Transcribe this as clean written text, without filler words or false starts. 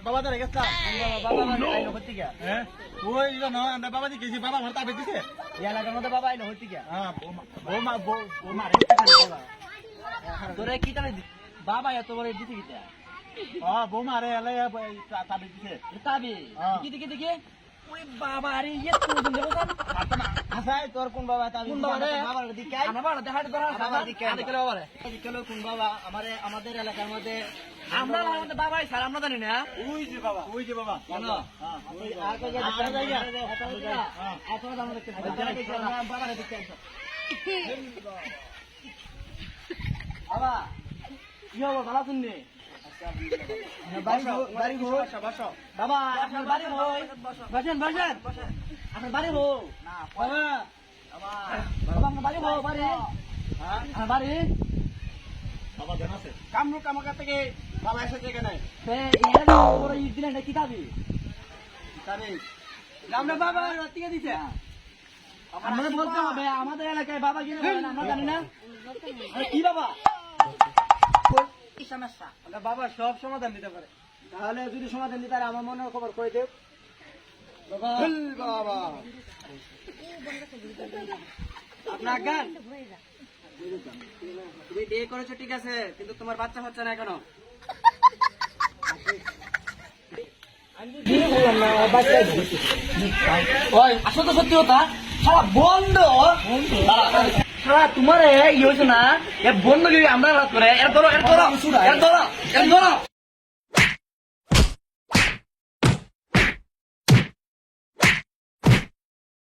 বাবা ধরে গেছিলাম ওই আমরা বাবা গেছি বাবা আমার তাবে দিছে এলাকার মধ্যে বাবা আইলো হইতে গিয়া বৌমা তোরে কি তাহলে বাবা এত বড় দিছে কিটা বৌমা রে এলে তাবে দিছে তাবে কি দেখি দেখি ওই বাবা আরে ইয়ে তুই দেবো না আসাই তোর কোন বাবা তাবে কোন বাবা রে বাবার দিকে আমার বাবা দেখাড় ধরা বাবার দিকে দেখলে বাবা রে দেখলে কোন বাবা আমাদের এলাকার মধ্যে আমরা আমাদের বাবাই স্যার আমরা জানি না ওই যে বাবা কেন ওই আর কই জায়গা এখন আমরা দেখতে বাবা দেখতে বাবা কি হবো ভালো শুননি বাড়ি হো বাবা আপনার বাড়ি হই বসেন আপনার বাড়ি হো বাবা আপনার বাড়ি হো বাড়ি আপনার বাড়ি বাবা জানাছে কামরু কামাকা থেকে বাবা এসেছে কেন বড় ঈদ দিলেন কি দাবি আমরা বাবা রাত্রিকে দিছে আমাদের বলতে হবে আমাদের এলাকায় বাবা কিনে আমরা জানি না কি বাবা কি সমস্যা বাবা সব সমাধান দিতে পারে তাহলে যদি সমাধান দিতে আমার মনে খবর করে দেব বাবা আপনার গান তুমি বিয়ে করেছো ঠিক আছে কিন্তু তোমার বাচ্চা হচ্ছে না এখনো আসলে সত্যি কথা সারা বন্ধ সারা তোমার ইয়ে হয়েছে না বন্ধ আমরা রাত করে এর ধরো